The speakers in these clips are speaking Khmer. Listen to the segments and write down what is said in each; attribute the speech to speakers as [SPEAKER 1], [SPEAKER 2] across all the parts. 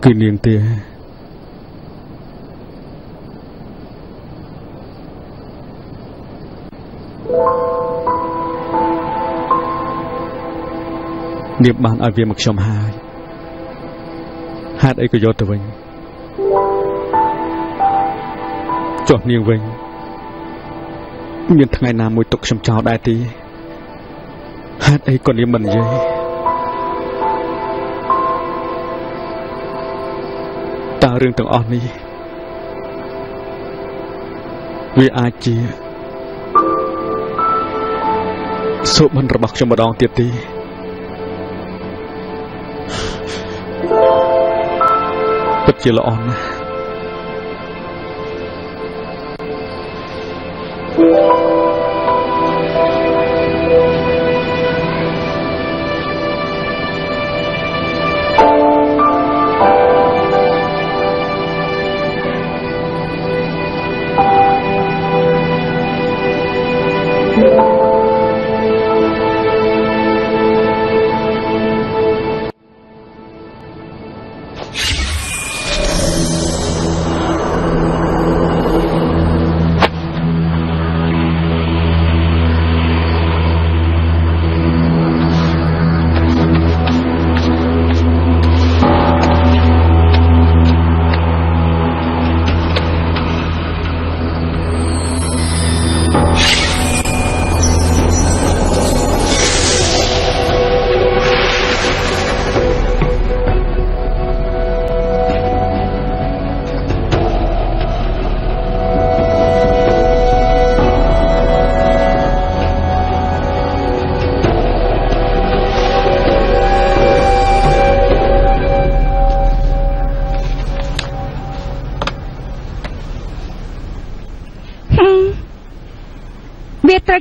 [SPEAKER 1] គឺនាងទេនាងបានឲ្យវាមកខ្ញុំហើយហេតុអីក៏យកទៅវិញចុះនាងវិញមានថ្ងៃណាមួយទុកខ្ញុំចោលដែរទេហេតុអីក៏នាងមិននិយាយតើរឿងទាំងអស់នេះវាអាចជាសុបិនរបស់ខ្ញុំម្ដងទៀតទេពិតជាល្អណាស់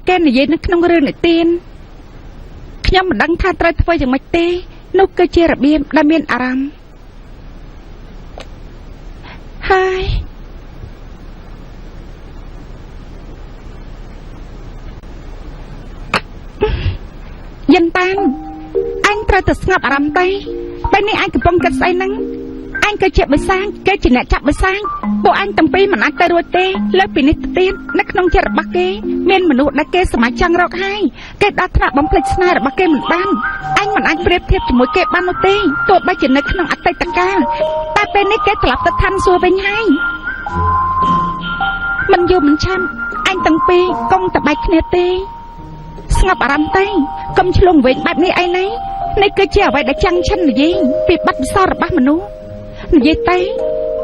[SPEAKER 1] គេនិយាយនៅក្នុងរឿងនិទានខ្ញុំមិនដឹងថាត្រូវធ្វើយ៉ាងម៉េចទេនោះគឺជារបៀបដែលមានអារម្មណ៍ហើយយិនតានអញត្រូវតែស្ងប់អារម្មណ៍ទៅពេលនេះអញកំពុងគិតស្អីហ្នឹងអញគឺជាបិសាចគេជាអ្នកចាប់បិសាចពួកអញទាំងពីរមិនអាចទៅរួចទេលើពីនេះទៅទៀតនៅក្នុងចិត្តរបស់គេមានមនុស្សដែលគេសម្រេចចង់រកហើយគេដាក់ថ្នាក់បំភ្លេចស្នេហ៍របស់គេមិនបានអញមិនអាចប្រៀបធៀបជាមួយគេបាននោះទេទោះបីជានៅក្នុងអតីតកាលតែពេលនេះគេត្រឡប់ទៅឋានសួគ៌វិញហើយមិនយូរមិនឆាប់អញទាំងពីរកុំតែបែកគ្នាទេស្ងប់អារម្មណ៍ទៅកុំឆ្លងវិញបែបនេះអីណៃនេះគឺជាអ្វីដែលចាំងឈិននិយាយពីបាត់ពិសោធន៍របស់មនុស្សនិយាយទៅ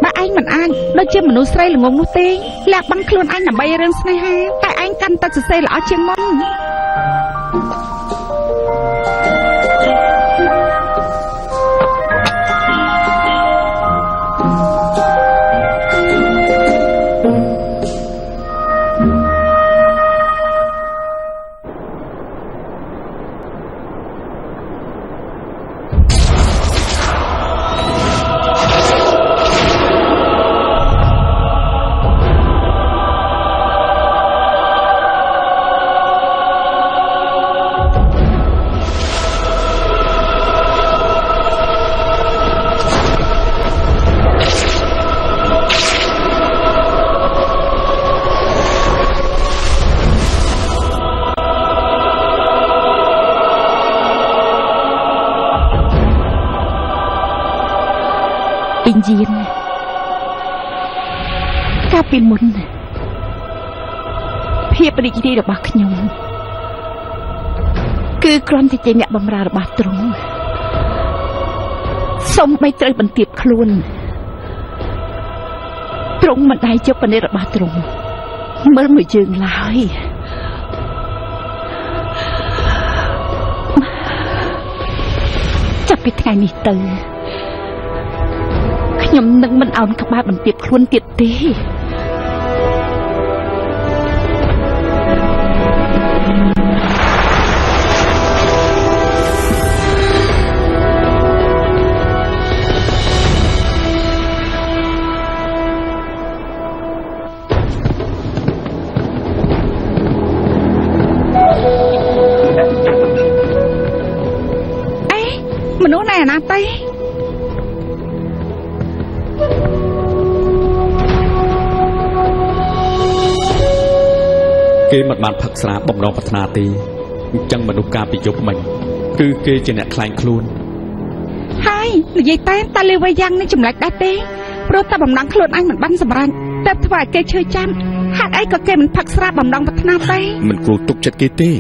[SPEAKER 1] បើឯងមិនអាចដូចជាមនុស្សស្រីល្ងងនោះទេលះបង់ខ្លួនឯងដើម្បីរឿងស្នេហាតែឯងកាន់តែសរសេរល្អជាងមុនយានកាលពីមុនភាពរីករាយរបស់ខ្ញុំគឺគ្រាន់តែជាអ្នកបម្រើរបស់ទ្រង់សូម្បីត្រូវបន្ទាបខ្លួនទ្រង់មិនដែលជប់ពិនិត្យរបស់ទ្រង់មើលមកយើងឡើយចាប់ពីថ្ងៃនេះទៅខ្ញុំនឹងមិនអោនក្បាលបន្ទាបខ្លួនទៀតទេមនុស្សណែណាទៅ
[SPEAKER 2] គេមិនបានផឹកស្រាបំណងប្រាថ្នាទេអញ្ចឹងមនុស្សការពីយប់មិញគឺគេជាអ្នកខ្លែងខ្លួន
[SPEAKER 1] ហើយនិយាយតែលេវយ៉ាងនេះចម្លែកដែរទេព្រោះតែបំណងខ្លួនអញមិនបានសម្រេចតែធ្វើឲ្យគេឈឺចាំហេតុអីក៏គេមិនផឹកស្រាបំណងប្រាថ្នាទេ
[SPEAKER 3] មិនគួរទុកចិត្តគេទេ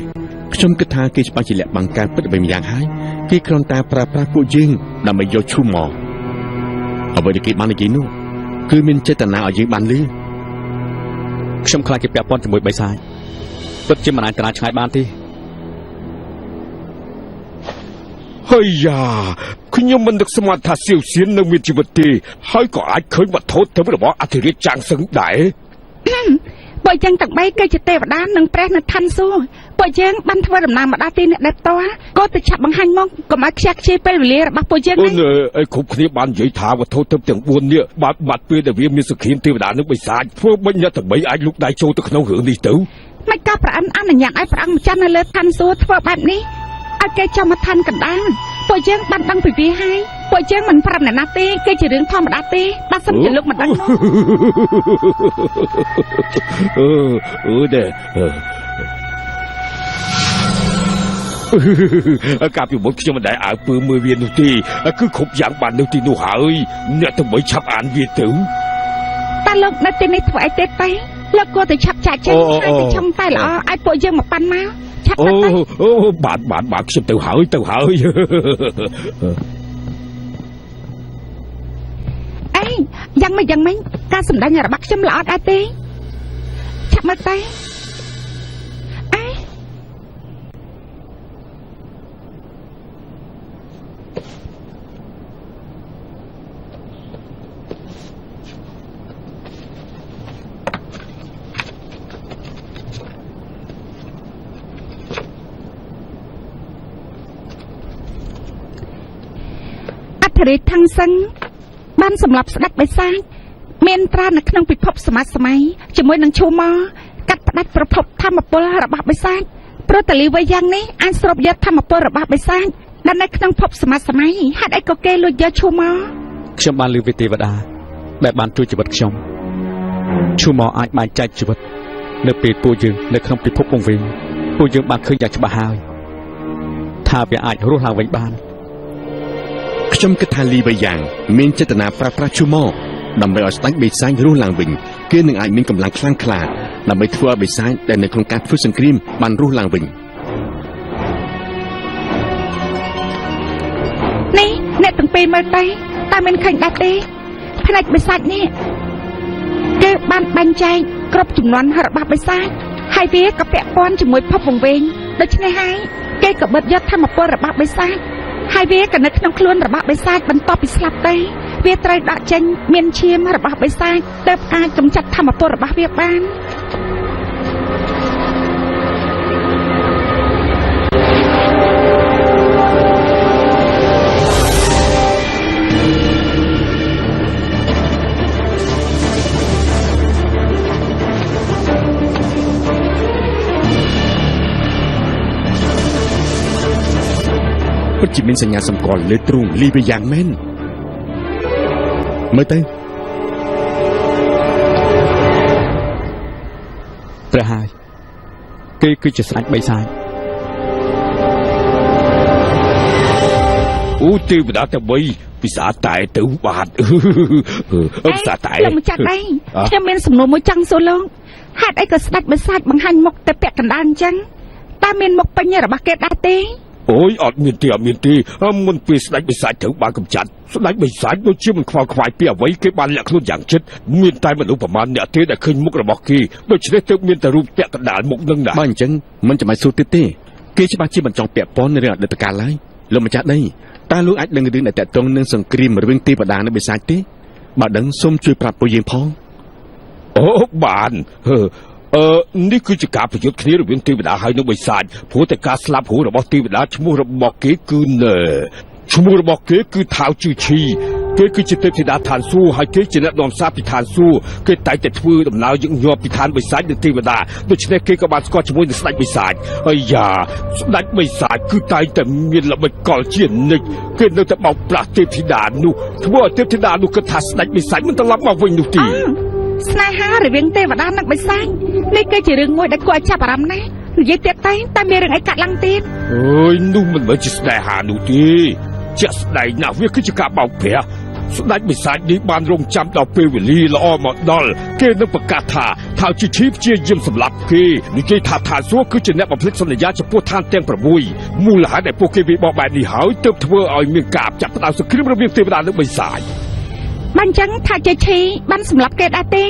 [SPEAKER 3] ខ្ញុំគិតថាគេច្បាស់ជាលាក់បាំងការពិតបែបយ៉ាងហើយគេគ្រាន់តែប្រើប្រាស់ពួកយើងដើម្បីយកឈូមកអ្វីដែលគេបាននិយាយនោះគឺមានចេតនាឲ្យយើងបានលឺ
[SPEAKER 2] ខ្ញុំខ្លាចគេពាក់ព័ន្ធជាមួយបិសាចពិតជាមិនអាចតាឆ្ងាយបានទេ
[SPEAKER 4] ហើយយ៉ាខ្ញុំមិននឹកស្មានថាសៀវសៀននៅមានជីវិតទេហើយក៏អាចឃើញវត្ថុទៅរបស់អធិរាជចាងសឹងដែរ
[SPEAKER 1] ពួកយើងទាំង3គឺជាទេវតានិងព្រះនៅឋានសួគ៌ពួកយើងបានធ្វើដំណើរមកដល់ទីនេះដោយផ្ទាល់ក៏ទៅឆាប់បង្ហាញមកកុំឲ្យខ្ជះខ្ជាយពេលវេលារបស់ពួកយើង
[SPEAKER 4] នេះអីគ្រប់គ្នាបាននិយាយថាវត្ថុទៅទាំង4នេះបាត់ពេលដែលវាមានសង្គ្រាមទេវតានិងបិសាចធ្វើបិញអ្នកទាំង3អាចលុកដៃចូលទៅក្នុងរឿងនេះទៅ
[SPEAKER 1] មិនក៏ព្រះអនុញ្ញាតឲ្យព្រះអង្គម្ចាស់នៅលើឋានសួគ៌ធ្វើបែបនេះឲ្យគេចាំមកឋានកណ្ដាលពួកយើងបានដឹងពីវាហើយពួកយើងមិនប្រាប់អ្នកណាទេគេជារឿងធម្មតាទេបើសិនជាលោកមិនដឹងនោះ
[SPEAKER 4] ដែរកាលពីមុនខ្ញុំមិនដែលអើពើមើលវានោះទេគឺគ្រប់យ៉ាងបាននៅទីនោះហើយអ្នកទាំង3ឆាប់អានវាទៅ
[SPEAKER 1] តែលោកនៅទីនេះធ្វើអីទេតៃលោកគួរតែឆាប់ចាក់ចេញហើយទៅឆំតែល្អឲ្យពួកយើងមកប៉ាន់មកឆាប់ទៅ
[SPEAKER 4] បានខ្ញុំទៅហើយ
[SPEAKER 1] អីយ៉ាងម៉េចការសម្ដែងរបស់ខ្ញុំល្អដែរទេឆាប់មកតែអីអធិរាជថងសឹងបានសម្លាប់ស្ដេចបិសាចមានត្រានៅក្នុងពិភពសម័យជាមួយនឹងឈូម៉កាត់ផ្ដាច់ប្រភពធម្មពលរបស់បិសាចព្រោះតលីវយ៉ាងនេះអាចស្រូបយកធម្មពលរបស់បិសាចដែលនៅក្នុងភពសម័យហេតុអីក៏គេលួចយកឈូម៉
[SPEAKER 2] ខ្ញុំបានលើវិទេវតាដែលបានជួយជីវិតខ្ញុំឈូម៉អាចបែងចែកជីវិតនៅពេលពួកយើងនៅក្នុងពិភពវង្វេងពួកយើងបានឃើញយ៉ាងច្បាស់ហើយថាវាអាចរស់ឡើងវិញបាន
[SPEAKER 3] ខ្ញុំគិតថាលីវយ៉ាងមានចេតនាប្រើប្រាស់ឈូម៉ដើម្បីឲ្យស្ដេចបិសាចរស់ឡើងវិញគេនឹងអាចមានកម្លាំងខ្លាំងក្លាដើម្បីធ្វើឲ្យបិសាចដែលនៅក្នុងការធ្វើសង្គ្រាមបានរស់ឡើងវិញ
[SPEAKER 1] នេះអ្នកទាំងពីរមើលទៅតែមិនឃើញដែរទេផ្នែកបិសាចនេះគេបានបែងចែកគ្រប់ចំនួនរបស់បិសាចហើយវាក៏ពាក់ព័ន្ធជាមួយភពវង្វេងដូច្នេះហើយគេក៏បិទយកធម្មពលរបស់បិសាចហើយវាក៏នៅក្នុងខ្លួនរបស់បិសាចបន្ទាប់ពីស្លាប់ទៅវាត្រូវដកចេញមានឈាមរបស់បិសាចទើបអាចកម្ចាត់ធម្មពលរបស់វាបាន
[SPEAKER 3] ពិតជាមានសញ្ញាសម្គាល់លើទ្រូងលីវយ៉ាងមែនមើលទៅ
[SPEAKER 2] ព្រះហើយគេគឺជាស្ដេចបិសាច
[SPEAKER 4] អូទេវតាតែ3ពិសាតែទៅបាទពិសាតែ
[SPEAKER 1] លោកម្ចាស់ឯងខ្ញុំមានសំណួរមួយចង់សួរលោកហេតុអីក៏ស្ដេចបិសាចបង្ហាញមុខទៅពាក់កណ្ដាលអញ្ចឹងតែមានមុខពេញរបស់គេដែរទេ
[SPEAKER 4] អូយអត់មានទេមុនពេលស្ដេចបិសាចត្រូវបានកម្ចាត់ស្ដេចបិសាចដូចជាមិនខ្វល់ខ្វាយពីអ្វីគេបានលាក់ខ្លួនយ៉ាងជិតមានតែមនុស្សប្រមាណអ្នកទេដែលឃើញមុខរបស់គេដូច្នេះទើបមានតែរូបពាក់កណ្ដាលមុខនឹងណា
[SPEAKER 3] បើអញ្ចឹងមិនចាំបាច់សួរទៀតទេគេច្បាស់ជាមិនចង់ពាក់ព័ន្ធនឹងរឿងអតីតកាលឡើយលោកម្ចាស់ដីតើលោកអាចដឹងរឿងដែលតាក់ទងនឹងសង្គ្រាមរវាងទេវតានិងបិសាចទេបើដឹងសូមជួយប្រាប់ពួកយើងផង
[SPEAKER 4] អូបាននេះគឺជាការប្រយុទ្ធគ្នារវាងទេវតាហើយនិងបិសាចព្រោះតែការស្លាប់រស់របស់ទេវតាឈ្មោះរបស់គេគឺថាវជឺឈីគេគឺជាទេពធីតាឋានសួគ៌ហើយគេជាអ្នកនាំសារពីឋានសួគ៌គេតែងតែធ្វើដំណើរញឹកញាប់ពីឋានបិសាចនិងទេវតាដូច្នេះគេក៏បានស្គាល់ជាមួយនឹងស្ដេចបិសាចអាយ៉ាស្ដេចបិសាចគឺតែងតែមានល្បិចកលជានិច្ចគេនៅតែបោកប្រាស់ទេពធីតានោះធ្វើឲ្យទេពធីតានោះគិតថាស្ដេចបិសាចមិនត្រឡប់មកវិញនោះទេ
[SPEAKER 1] ស្នេហារវាងទេវតានិងបិសាចនេះគឺជារឿងមួយដែលគួរឲ្យចាប់អារម្មណ៍ណាស់និយាយទៀតតែមានរឿងអីកាត់ឡើងទៀត
[SPEAKER 4] អើយនោះមិនមែនជាស្នេហានោះទេជាក់ស្ដែងណាស់វាគឺជាការបោកប្រាស់ស្ដេចបិសាចនេះបានរងចាំដល់ពេលវេលាល្អមកដល់គេនឹងប្រកាសថាថាជាឈីព្យាយាមសម្លាប់គេនិយាយថាឋានសួគ៌គឺជាអ្នកបំភ្លេចសន្យាចំពោះឋានទាំង6មូលហេតុដែលពួកគេវាបកបែបនេះហើយទើបធ្វើឲ្យមានការចាប់ផ្ដើមសង្គ្រាមរវាងទេវតានិងបិសាច
[SPEAKER 1] បានចឹងថាជាឈីបានសម្លាប់គេដែរទេ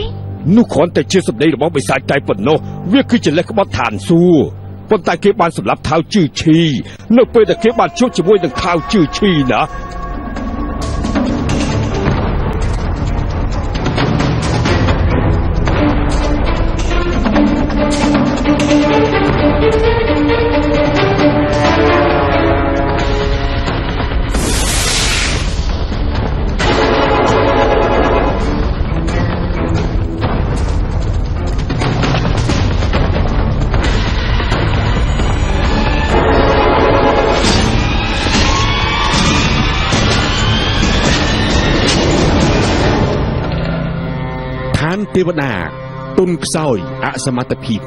[SPEAKER 4] នោះគ្រាន់តែជាសម្ដីរបស់បិសាចតែប៉ុណ្ណោះវាគឺជាលេខក្បត់ឋានសួគ៌ប៉ុន្តែគេបានសម្លាប់ថៅជឺឈីនៅពេលដែលគេបានជួបជាមួយនឹងថៅជឺឈីណា
[SPEAKER 3] ទេវតាទុនខ្សោយអសមត្ថភាព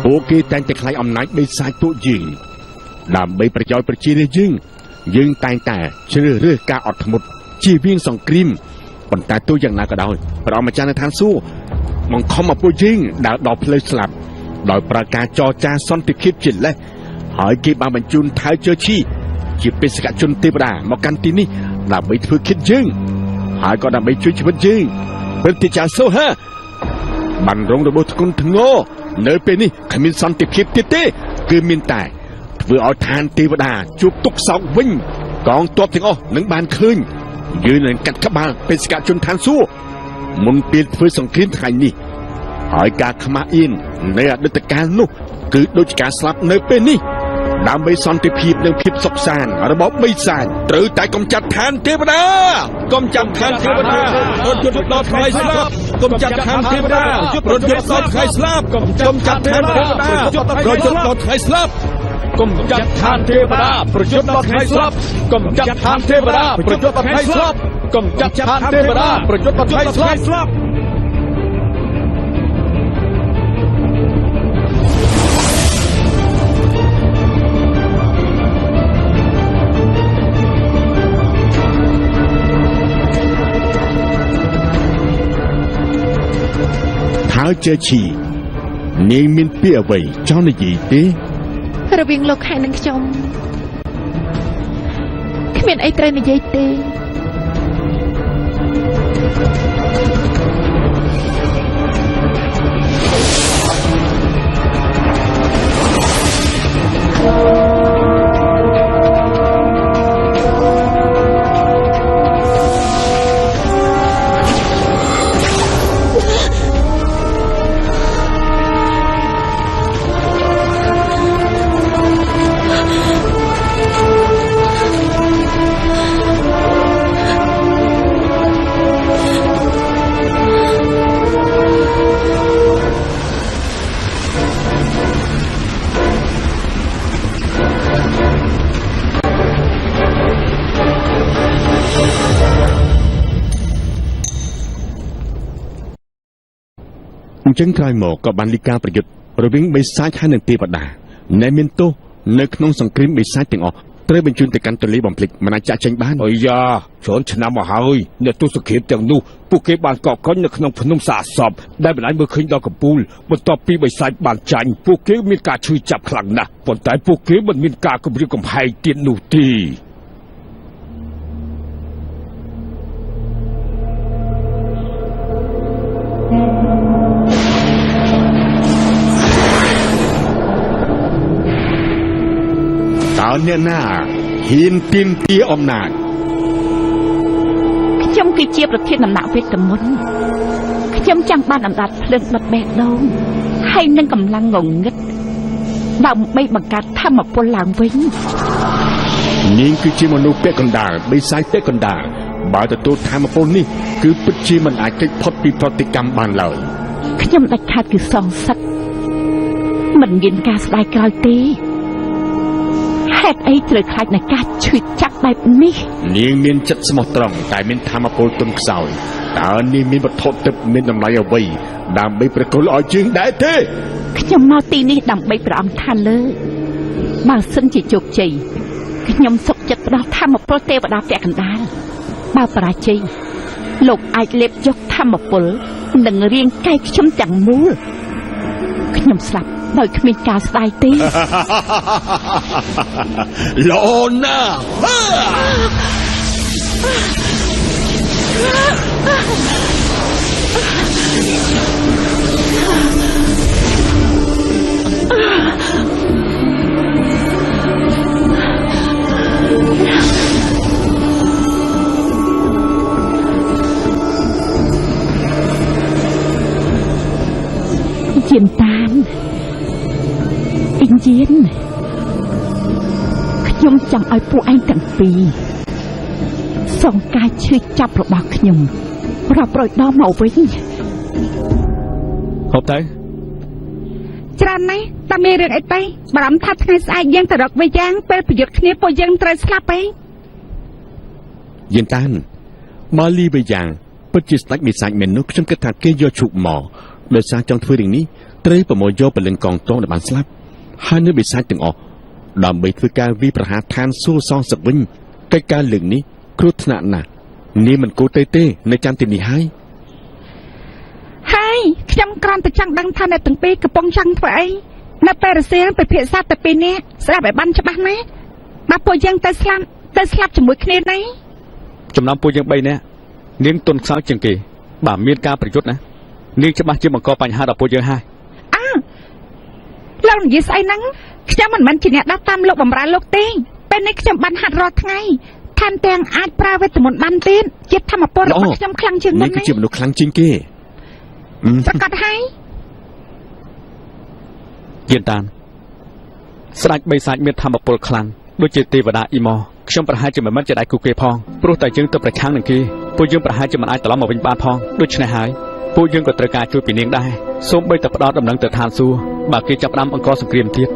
[SPEAKER 3] ពួកគេតែងតែខ្លាចអំណាចបិសាចពួកយើងដើម្បីប្រយោជន៍ប្រជារាស្ត្រយើងតែងតែជ្រើសរើសការអត់ធ្មត់ជៀសវាងសង្គ្រាមប៉ុន្តែទោះយ៉ាងណាក៏ដោយព្រះអង្គម្ចាស់នៅឋានសួគ៌បង្ខំឲ្យពួកយើងដើរដល់ផ្លូវស្លាប់ដោយប្រើការចរចាសន្តិភាពជាលេសហើយគេបានបញ្ជូនថៅជើឈីជាបេសកជនទេវតាមកកាន់ទីនេះដើម្បីធ្វើគិតយើងហើយក៏ដើម្បីជួយជីវិតយើងព្រឹទ្ធាចារ្យសូហាបានរងរបួសធ្ងន់ធ្ងរនៅពេលនេះគ្មានសន្តិភាពទៀតទេគឺមានតែធ្វើឲ្យឋានទេវតាជួបទុក្ខសោកវិញកងទ័ពទាំងអស់នឹងបានឃើញយើងនឹងកាត់ក្បាលបេសកជនឋានសួគ៌មុនពេលធ្វើសង្គ្រាមថ្ងៃនេះហើយការខ្មាស់អៀននៅអតីតកាលនោះគឺដូចជាការស្លាប់នៅពេលនេះដើម្បីសន្តិភាពនិងភាពសុខសាន្តរបស់បិសាចត្រូវតែកំចាត់ឋានទេវតាកំចាត់ឋានទេវតារត់យុទ្ធដល់ថ្ងៃស្លាប់កំចាត់ឋានទេវតារត់យុទ្ធដល់ថ្ងៃស្លាប់កំចាត់ឋានទេវតារត់យុទ្ធដល់ថ្ងៃស្លាប់កំចាត់ឋានទេវតាប្រយុទ្ធដល់ថ្ងៃស្លាប់កំចាត់ឋានទេវតាប្រយុទ្ធដល់ថ្ងៃស្លាប់កំចាត់ឋានទេវតាប្រយុទ្ធដល់ថ្ងៃស្លាប់ ហើយជើឈីនាងមានពាក្យអ្វីចង់និយាយទេ
[SPEAKER 5] រវាងលោកហើយនឹងខ្ញុំគ្មានអីត្រូវនិយាយទេ
[SPEAKER 3] អញ្ចឹងក្រោយមកក៏បានលីការប្រយុទ្ធរវាងបិសាចហើយនិងទេវតាដែលមានទោសនៅក្នុងសង្គ្រាមបិសាចទាំងអស់ត្រូវបញ្ជូនទៅកាន់ទន្លេបំភ្លេចមិនអាចចាក់ចេញបាន
[SPEAKER 4] អាយ៉ាច្រើនឆ្នាំមកហើយអ្នកទស្សនកិច្ចទាំងនោះពួកគេបានកកកុញនៅក្នុងភ្នំសាកសពដែលមិនអាចមើលឃើញដល់កំពូលបន្ទាប់ពីបិសាចបានចាញ់ពួកគេមានការឈឺចាប់ខ្លាំងណាស់ប៉ុន្តែពួកគេមិនមានការគំរាមកំហែងទៀតនោះទេ
[SPEAKER 3] តើអ្នកណាហ៊ានទាមទារអំណាច
[SPEAKER 1] ខ្ញុំគឺជាប្រធានដំណាក់វេទមន្តខ្ញុំចង់បានអំណាចភ្លើងដុតបេះដូងហើយនឹងកម្លាំងងងឹតដើម្បីបង្កើតធម៌ពលឡើងវិញ
[SPEAKER 3] នាងគឺជាមនុស្សពាក់កណ្ដាលបិសាចពាក់កណ្ដាលបើទទួលធម៌ពលនេះគឺពិតជាមិនអាចគេចផុតពីប្រតិកម្មបានឡើយ
[SPEAKER 1] ខ្ញុំដាច់ខាតគឺសងសឹកមិនមានការស្ដាយក្រោយទេហេតុអីត្រូវខ្លាចនឹងការឈឺចាប់បែបនេះ
[SPEAKER 3] នាងមានចិត្តស្មោះត្រង់តែមានធម៌ពលទុនខ្សោយ តើនេះមានវត្ថុទឹកមានតម្លៃអ្វីដើម្បីប្រគល់ឲ្យជើងដែរទេ
[SPEAKER 1] ខ្ញុំមកទីនេះដើម្បីព្រះអង្គថាលើបើសិនជាជោគជ័យខ្ញុំសុខចិត្តផ្ដោះធម្មពលទេវតាពាក់កណ្ដាលបើបរាជ័យលោកអាចលេបយកធម្មពលនិងរាងកាយខ្ញុំទាំងមូលខ្ញុំស្លាប់ដោយគ្មានការស្ដាយទេ
[SPEAKER 3] ល្អណាស់
[SPEAKER 1] ជាតានអ៊ីងយៀនខ្ញុំចង់ឲ្យពួកឯងទាំងពីរសងការឈឺចាប់របស់ខ្ញុំរាប់រយដងមកវិញ
[SPEAKER 2] ហូបទៅ
[SPEAKER 1] ច្រើនណាស់តែមានរឿងអីទៅបារម្ភថាថ្ងៃស្អែកយើងទៅរកវាយ៉ាងពេលប្រយុទ្ធគ្នាពួកយើងត្រូវស្លាប់ឯង
[SPEAKER 3] យិនតានម៉ាលីបយ៉ាងពិតជាស្ដេចមេសាច់មែននោះខ្ញុំគិតថាគេយកឈូកមកដោយសារចង់ធ្វើរឿងនេះត្រូវប្រមូលយកពលិនកងទងដែលបានស្លាប់ហើយនៅមេសាច់ទាំងអស់ដើម្បីធ្វើការវាយប្រហារឋានសួគ៌សងសឹកវិញកិច្ចការលើកនេះគ្រោះថ្នាក់ណាស់នេះមិនគួរទេនៅចាំទីនេះហើយ
[SPEAKER 1] ខ្ញុំគ្រាន់តែចង់ដឹងថាអ្នកទាំងពីរកំពុងចង់ធ្វើអីនៅពេលរសៀលពិភាក្សាតែពីរនាក់ស្ដាប់ឲ្យបានច្បាស់ណាស់បើពួកយើងទៅស្លាប់ជាមួយគ្នាណា
[SPEAKER 2] ចំណោមពួកយើង3នាក់នាងទុនខ្សោយជាងគេបើមានការប្រយុទ្ធណានាងច្បាស់ជាបង្កបញ្ហាដល់ពួកយើងហើយ
[SPEAKER 1] លោកនិយាយស្អីហ្នឹងខ្ញុំមិនមែនជាអ្នកដើរតាមលោកបំរើលោកទេពេលនេះខ្ញុំបានហាត់រាល់ថ្ងៃថែមទាំងអាចប្រើវេទមន្តបានទៀតជាធម្មពលរបស់ខ្ញុំខ្លាំងជាងមុន
[SPEAKER 3] នេះគឺជាមនុស្សខ្លាំងជាងគេ
[SPEAKER 1] ប្រកាសហើយ
[SPEAKER 2] យិនតានស្ដេចបិសាចមានធម្មពលខ្លាំងដូចជាទេវតាអ៊ីម៉ូខ្ញុំប្រហែលជាមិនមែនជាដៃគូគេផងព្រោះតែយើងទៅប្រឆាំងនឹងគេពួកយើងប្រហែលជាមិនអាចត្រឡប់មកវិញបានផងដូច្នេះហើយពួកយើងក៏ត្រូវការជួយពីនាងដែរសូម្បីតែផ្ដោតដំណឹងទៅឋានសួគ៌បើគេចាប់ផ្ដើមអង្គសង្គ្រាមទៀត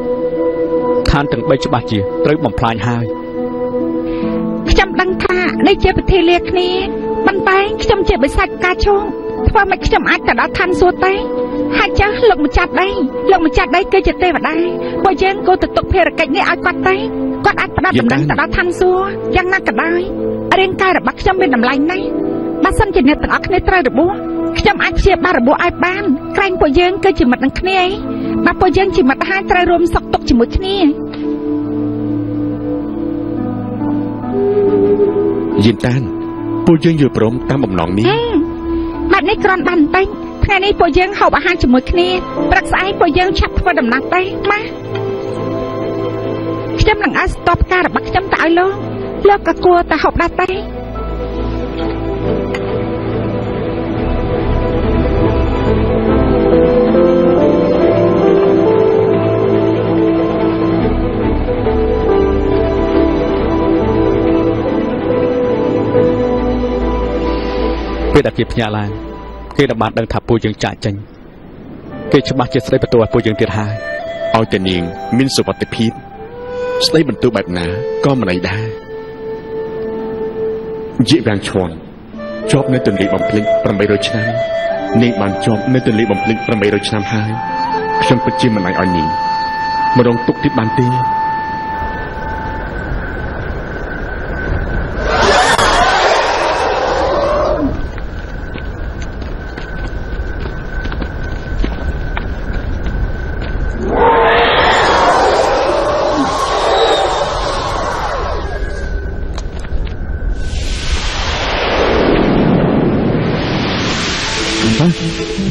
[SPEAKER 2] ឋានទាំង3ច្បាស់ជាត្រូវបំផ្លាញហើយ
[SPEAKER 1] ខ្ញុំដឹងថានេះជាពិធីលាគ្នាប៉ុន្តែខ្ញុំជាបិសាចការឈោងធ្វើឲ្យខ្ញុំអាចទៅដល់ឋានសួគ៌ទេហើយចាស់លោកម្ចាស់ដីគឺជាទេវតាពួកយើងគួរទៅទុកភារកិច្ចនេះឲ្យគាត់ទេគាត់អាចផ្ដោតដំណឹងទៅដល់ឋានសួគ៌យ៉ាងណាក៏ដោយរាងកាយរបស់ខ្ញុំមានតម្លៃណាស់បើសិនជាអ្នកទាំងអស់គ្នាត្រូវរបួសខ្ញុំអាចព្យាបាលរបួសឲ្យបានក្រែងពួកយើងគឺជាមិត្តនឹងគ្នាបើពួកយើងជាមិត្តហើយត្រូវរួមសុខទុក្ខជាមួយគ្នា
[SPEAKER 3] យិនតានពួកយើងយល់ព្រមតាមបំណងនេះ
[SPEAKER 1] បាត់នេះគ្រាន់បានបន្តិចថ្ងៃនេះពួកយើងហូបអាហារជាមួយគ្នាព្រឹកស្អែកពួកយើងឆាប់ធ្វើដំណើរទៅម៉ាខ្ញុំនឹងឲ្យស្ទប់ការរបស់ខ្ញុំទៅឲ្យលោកក៏គួរតែហូបដែរទេ
[SPEAKER 2] ពេលដែលគេផ្ញើឡើងគេបានដឹងថាពួកយើងចាក់ចេញគេច្បាស់ជាស្ដីបន្ទោសឲ្យពួកយើងទៀតហើយ
[SPEAKER 3] ឲ្យតែនាងមានសុវត្ថិភាពស្ដីបន្ទោសបែបណាក៏មិនអីដែរយិវាងឈួនជាប់នៅទន្លេបំភ្លេច800ឆ្នាំនាងបានជាប់នៅទន្លេបំភ្លេច800ឆ្នាំហើយខ្ញុំពិតជាមិនអាចឲ្យនាងមករងទុកទៀតបានទេ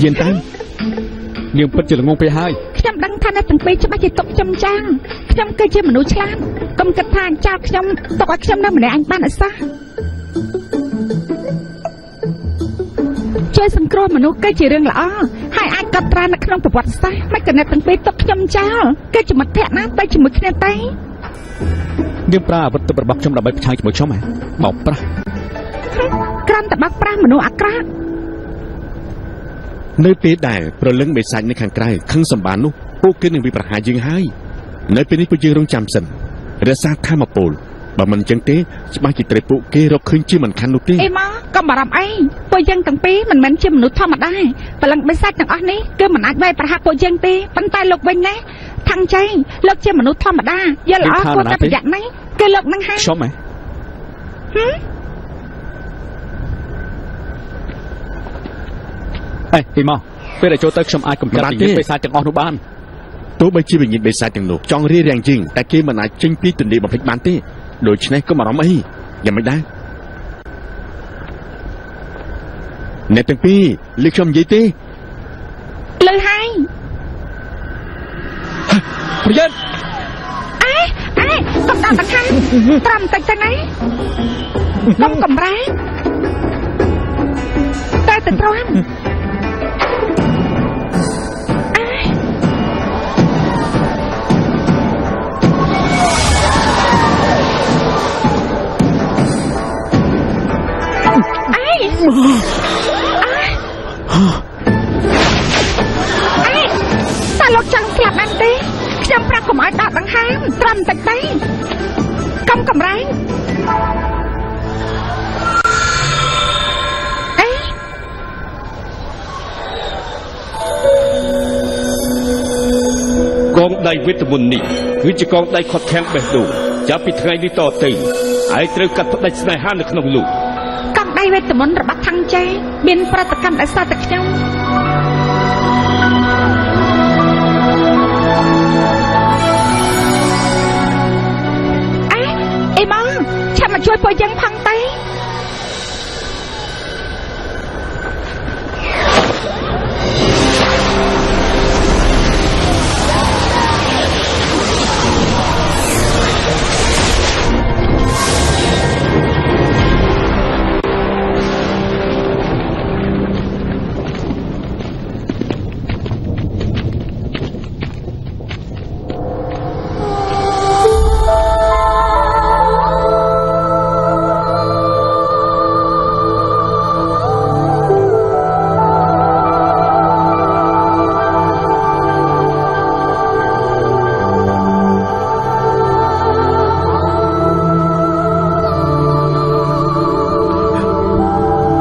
[SPEAKER 2] យិនតាននាងពិតជាល្ងងពេកហើយ
[SPEAKER 1] ខ្ញុំដឹងថាអ្នកទាំងពីរច្បាស់ជាទុកចំចាំងខ្ញុំគឺជាមនុស្សឆ្លាតកុំគិតថាចោលខ្ញុំទុកឲ្យខ្ញុំនៅម្នាក់អញបានអសោះជួយសង្គ្រោះមនុស្សគឺជារឿងល្អហើយអាចកត់ត្រានៅក្នុងប្រវត្តិសាស្ត្រមិនក៏អ្នកទាំងពីរទុកខ្ញុំចោលគេជាមិត្តភក្តិណាទៅជាមួយគ្នាទេ
[SPEAKER 2] នាងប្រើអាវុធទិព្វរបស់ខ្ញុំដើម្បីប្រឆាំងជាមួយខ្ញុំហ៎បោកប្រាស់
[SPEAKER 1] ក្រាន់តែបាក់ប្រាស់មនុស្សអាក្រក់
[SPEAKER 3] នៅពេលដែលប្រលឹងបិសាចនៅខាងក្រៅខឹងសម្បាននោះពួកគេនឹងវិប្រហាយើងហើយនៅពេលនេះពួកយើងរងចាំសិនរក្សាធម្មពល បើមិនចឹងទេច្បាស់ជាត្រូវពួកគេរកឃើញជាមិនខាននោះទេ
[SPEAKER 1] អីមកកុំបារម្ភអីពួកយើងទាំងពីរមិនមែនជាមនុស្សធម្មតាព្រលឹងបិសាចទាំងអស់នេះគឺមិនអាចវាយប្រហារពួកយើងទេប៉ុន្តែលោកវិញណាថាំងចែងលោកជាមនុស្សធម្មតាយល់ល្អគួរតែប្រយ័ត្នណាគឺលោកនឹងហើយ
[SPEAKER 2] ខ្ញុំហ៎ អេមកពេលដែលចូលទៅខ្ញុំអាចកម្ចាត់វិញ្ញាណបិសាចទាំងអស់នោះបាន
[SPEAKER 3] ទោះបីជាវិញ្ញាណបិសាចទាំងនោះចង់រៀបរៀងជាងតែគេមិនអាចចេញពីទន្លេបំភ្លេចបានទេដូច្នេះកុំអារម្មណ៍អីយ៉ាងមិនដែរអ្នកទាំងពីរលឺខ្ញុំនិយាយទេ
[SPEAKER 1] លើហើយ
[SPEAKER 2] ប្រយ័ត្ន
[SPEAKER 1] អេកុំដាក់ដង្ហើមត្រឹមតិចទៅណាកុំកំរែតែទៅត្រង់តែលោកចង់ស្លាប់អត់ទេខ្ញុំប្រាប់កុំឲ្យដកដង្ហើមត្រឹមតិចទេកុំកំរែងអី
[SPEAKER 4] កងដៃវិតមុននេះគឺជាកងដៃខាត់ខាំងបេះដូងចាប់ពីថ្ងៃនេះតទៅហើយត្រូវកាត់ផ្ដាច់ស្នេហានៅក្នុងលោក
[SPEAKER 1] កង់ដៃវេទមន្តរបស់ថាំងចែមានប្រតិកម្មដោយសារតែខ្ញុំអីមកឆាប់មកជួយពួកយើងផងទៅ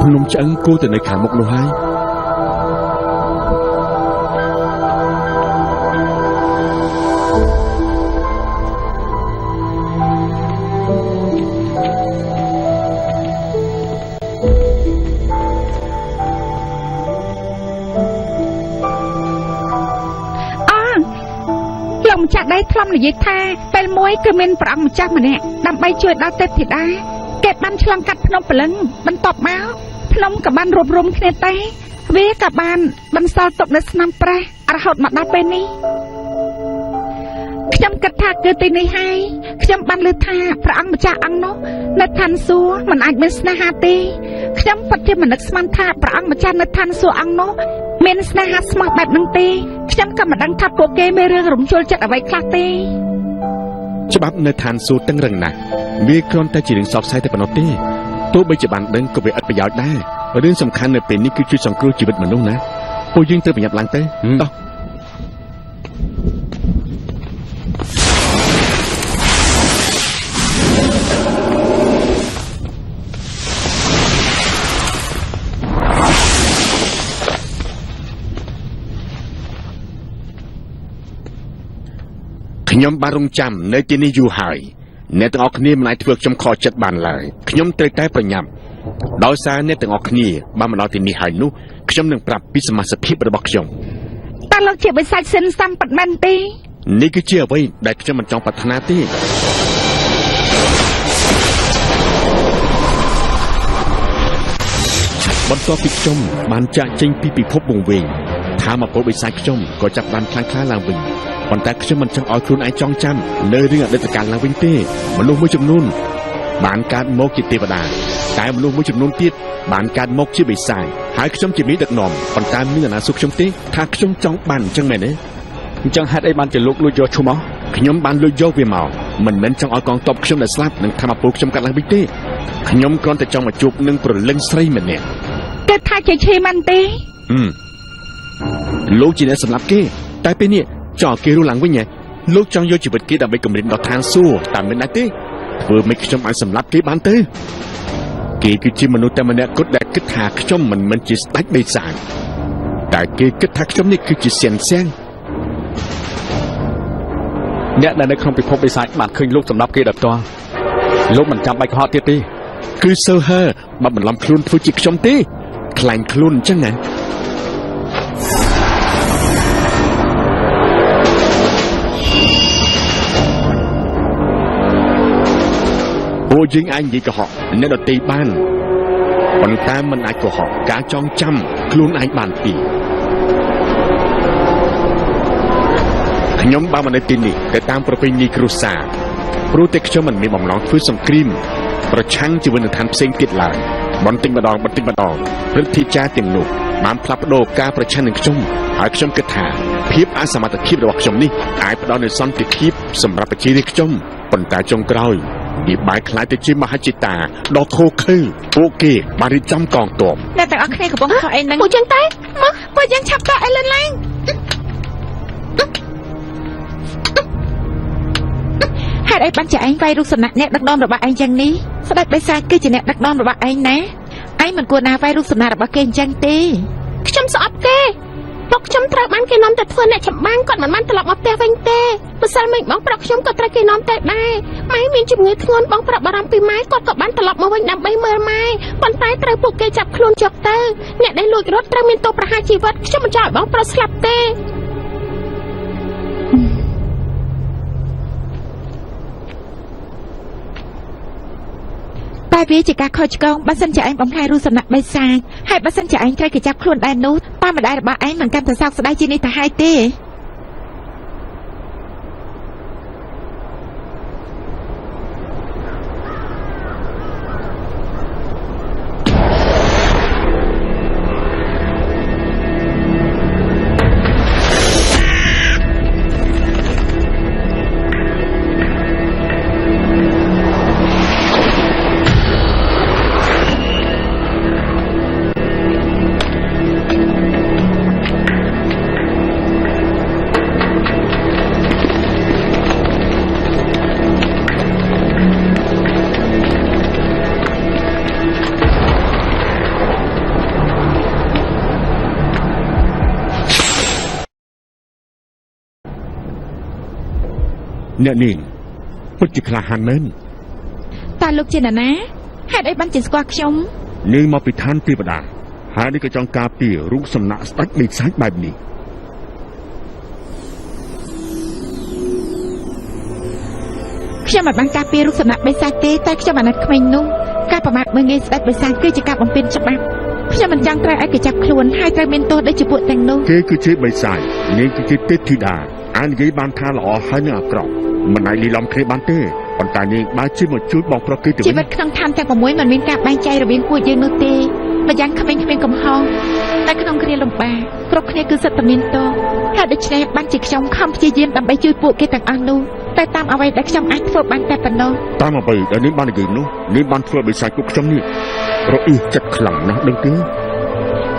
[SPEAKER 3] ភ្នំឆ្អឹងគោទៅនៅខាងមុខនោះហើយ
[SPEAKER 1] លោកម្ចាស់ដៃធ្លាប់និយាយថាពេលមួយគឺមានព្រះអង្គម្ចាស់ម្នាក់ដើម្បីជួយដល់ទេពធីតាគេបានឆ្លងកាត់ភ្នំព្រលឹងបន្ទាប់មកភ្នំក៏បានរួបរวมគ្នាតែវាក៏បានបន្សល់ទុកនៅស្នាមប្រេះរហូតមកដល់ពេលនេះខ្ញុំគិតថាគឺទីនេះហើយខ្ញុំបានលើថាព្រះអង្គម្ចាស់អង្គនោះនៅឋានសួគ៌មិនអាចមានស្នេហាទេខ្ញុំពិតជាមិននឹកស្មានថាព្រះអង្គម្ចាស់នៅឋានសួគ៌អង្គនោះមានស្នេហាស្មោះបែបហ្នឹងទេខ្ញុំក៏មិនដឹងថាពួកគេមានរឿងរំជួលចិត្តអ្វីខ្លះទេ
[SPEAKER 3] ច្បាប់នៅឋានសួគ៌តឹងរឹងណាស់វាគ្រាន់តែជារឿងសោកសៅតែប៉ុណ្ណោះទេទោះបីជាបានដឹងក៏វាឥតប្រយោជន៍ដែររឿងសំខាន់នៅពេលនេះគឺជួយសង្គ្រោះជីវិតមនុស្សណាពួកយើងត្រូវប្រញាប់ឡើងទៅតោះ ខ្ញុំបានរងចាំនៅទីនេះយូរហើយអ្នកទាំងអស់គ្នាមិនអាចធ្វើខ្ញុំខកចិត្តបានឡើយខ្ញុំត្រូវតែប្រញាប់ដោយសារអ្នកទាំងអស់គ្នាបានមកដល់ទីនេះហើយនោះខ្ញុំនឹងប្រាប់ពីសមាជិកភាពរបស់ខ្ញុំ
[SPEAKER 1] តើលោកជាបិសាចសិនសំប៉ិតមែនទេ
[SPEAKER 3] នេះគឺជាអ្វីដែលខ្ញុំមិនចង់ប្រាថ្នាទេបន្ទាប់ពីខ្ញុំបានចាកចេញពីពិភពវង្វេងថាមកពលបិសាចខ្ញុំក៏ចាប់បានខ្លាំងក្លាឡើងវិញប៉ុន្តែខ្ញុំមិនចង់ឲ្យខ្លួនឯងចងចាំនៅរឿងអតីតកាលឡើងវិញទេមនុស្សមួយចំនួនបានកើតមកជាទេវតាតែមនុស្សមួយចំនួនទៀតបានកើតមកជាបិសាចហើយខ្ញុំជាមេដឹកនាំប៉ុន្តែមានអាណាសុខខ្ញុំទេថាខ្ញុំចង់បានអញ្ចឹងមែនទេអញ្ចឹងហេតុអីបានជាលោកលួចយកឈ្មោះខ្ញុំបានលួចយកវាមកមិនមែនចង់ឲ្យកងទ័ពខ្ញុំដែលស្លាប់នឹងធម្មពលខ្ញុំកាត់ឡើងវិញទេខ្ញុំគ្រាន់តែចង់មកជួបនឹងព្រលឹងស្រីម្នាក់
[SPEAKER 1] គេថាជាឈីមែនទេ
[SPEAKER 3] លោកជាអ្នកសម្លាប់គេតែពេលនេះចោលគេរស់ឡើងវិញហ៎លោកចង់យកជីវិតគេដើម្បីគម្រាមដល់ឋានសួគ៌តាមមិនដែរទេ ធ្វើមិនខ្ញុំអាចសម្លាប់គេបានទេគេគឺជាមនុស្សតែម្នាក់គត់ដែលគិតថាខ្ញុំមិនមែនជាស្ដេចបិសាចតែគេគិតថាខ្ញុំនេះគឺជាសៀនសៀង
[SPEAKER 2] អ្នកដែលនៅក្នុងពិភពបិសាចបានឃើញលោកសម្រាប់គេដល់ផ្ទាល់លោកមិនចាំបាច់កុហកទៀតទេ
[SPEAKER 3] គឺសើហឺបើបន្លំខ្លួនធ្វើជាខ្ញុំទេខ្លាញ់ខ្លួនអញ្ចឹងណាពួកយើងអាចនិយាយកុហកអ្នកដទៃបានប៉ុន្តែមិនអាចកុហកការចងចាំខ្លួនឯងបានពីខ្ញុំបានមកនៅទីនេះទៅតាមប្រពៃណីគ្រួសារព្រោះតែខ្ញុំមិនមានបំណងធ្វើសង្គ្រាមប្រឆាំងជីវិតដ្ឋានផ្សេងទៀតឡើយបន្តិចម្ដងព្រឹទ្ធាចារ្យទាំងនោះបានផ្លាស់ប្ដូរការប្រឆាំងនឹងខ្ញុំហើយខ្ញុំគិតថាភាពអសមត្ថភាពរបស់ខ្ញុំនេះអាចផ្ដល់នូវសន្តិភាពសម្រាប់ប្រជារាស្ត្រខ្ញុំប៉ុន្តែចុងក្រោយវាបែរខ្លាយទៅជាមហិច្ឆតាដ៏ឃោរឃៅពួកគេបានរៀបចំកងទ័ព
[SPEAKER 5] អ្នកទាំងអស់គ្នាកំពុងខកអីហ្នឹង
[SPEAKER 1] ពួកយើងតែមកពួកយើងឆាប់តអីលឿនឡើង
[SPEAKER 5] ហេតុអីបានជាឯងវាយរូបសំណាកអ្នកដឹកនាំរបស់ឯងយ៉ាងនេះស្ដេចបិសាចគឺជាអ្នកដឹកនាំរបស់ឯងណាឯងមិនគួរណាវាយរូបសំណាករបស់គេអញ្ចឹងទេ
[SPEAKER 1] ខ្ញុំស្អប់គេពួកខ្ញុំត្រូវបានគេនាំទៅធ្វើអ្នកចម្បាំងគាត់មិនបានត្រឡប់មកផ្ទះវិញទេម្សិលមិញបងប្រុសខ្ញុំក៏ត្រូវគេនាំទៅដែរម៉ែមានជំងឺធ្ងន់បងប្រុសបារម្ភពីម៉ែគាត់ក៏បានត្រឡប់មកវិញដើម្បីមើលម៉ែប៉ុន្តែត្រូវពួកគេចាប់ខ្លួនយកទៅអ្នកដែលលួចរត់ត្រូវមានទោសប្រហារជីវិតខ្ញុំមិនចង់ឲ្យបងប្រុសស្លាប់ទេ
[SPEAKER 5] តែវាជាការខុសឆ្គងបើសិនជាឯងបំផ្លាញរូបសំណាកបិសាចហើយបើសិនជាឯងត្រូវគេចាប់ខ្លួនដែរនោះតាមម្ដាយរបស់ឯងមិនកាន់តែសោកស្ដាយជាងនេះទៅហើយទេ
[SPEAKER 3] អ្នកនាងពិតជាក្លាហានមែន
[SPEAKER 5] តើលោកជានរណាហេតុអីបានជាស្គាល់ខ្ញុំ
[SPEAKER 3] នាងមកពីឋានទេវតាហើយនេះក៏ចង់ការពាររូបសំណាកស្ដេចបិសាចបែបនេះ
[SPEAKER 5] ខ្ញុំមិនបានការពាររូបសំណាកបិសាចទេតែខ្ញុំអាណិតក្មេងនោះការប្រមាថមើលងាយស្ដេចបិសាចគឺជាការបំពេញច្បាប់ខ្ញុំមិនចង់ត្រូវឲ្យគេចាប់ខ្លួនហើយត្រូវមានទោសដូចជាពួកទាំងនោះ
[SPEAKER 3] គេគឺជាបិសាចនាងគឺជាទេពធីតាអាននិយាយបានថាល្អហើយនឹងអាក្រក់មិនអាចលីឡំគ្នាបានទេប៉ុន្តែនាងបើជាមកជួយបងប្រុសគេទៅ
[SPEAKER 5] ជីវិតក្នុងឋានទាំង6មិនមានការបែងចែករវាងពួកយើងនោះទេម្យ៉ាងក្មេងគ្មានកំហុសតែក្នុងគ្រាលំបាកគ្រប់គ្នាគឺសិទ្ធិតែមានទោសហើយដូច្នេះបានជាខ្ញុំខំព្យាយាមដើម្បីជួយពួកគេទាំងអស់នោះតែតាមអ្វីដែលខ្ញុំអាចធ្វើបានតែប៉ុណ្ណោះ
[SPEAKER 3] តាមអ្វីដែលនាងបាននិយាយនោះនាងបានធ្វើបិសាចពួកខ្ញុំនេះរអ៊ីចិត្តខ្លាំងណាស់ដឹងទេ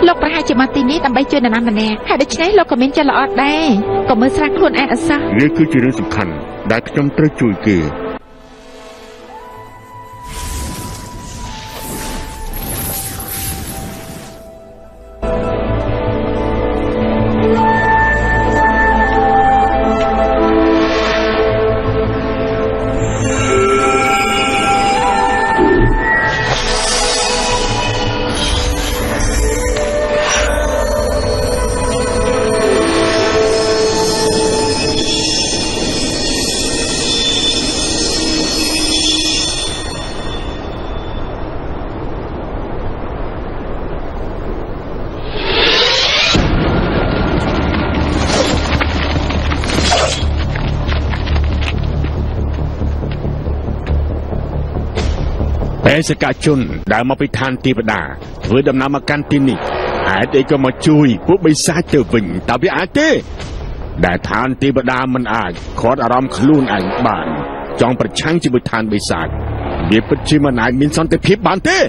[SPEAKER 5] លោកប្រហែលជាមកទីនេះដើម្បីជួយនរណាម្នាក់ហើយដូច្នេះលោកក៏មានចិត្តល្អដែរក៏មើលស្រាស់ខ្លួនឯងអសោះ
[SPEAKER 3] វាគឺជារឿងសំខាន់ដែលខ្ញុំត្រូវជួយគេ បេសកជនដែលមកពីឋានទេវតាធ្វើដំណើរមកកាន់ទីនេះអាចអីក៏មកជួយពួកបិសាចទៅវិញតើវាអាចទេដែលឋានទេវតាមិនអាចខាត់អារម្មណ៍ខ្លួនឯងបានចង់ប្រឆាំងជាមួយឋានបិសាចវាពិតជាមិនអាចមានសន្តិភាពបានទេ
[SPEAKER 5] ប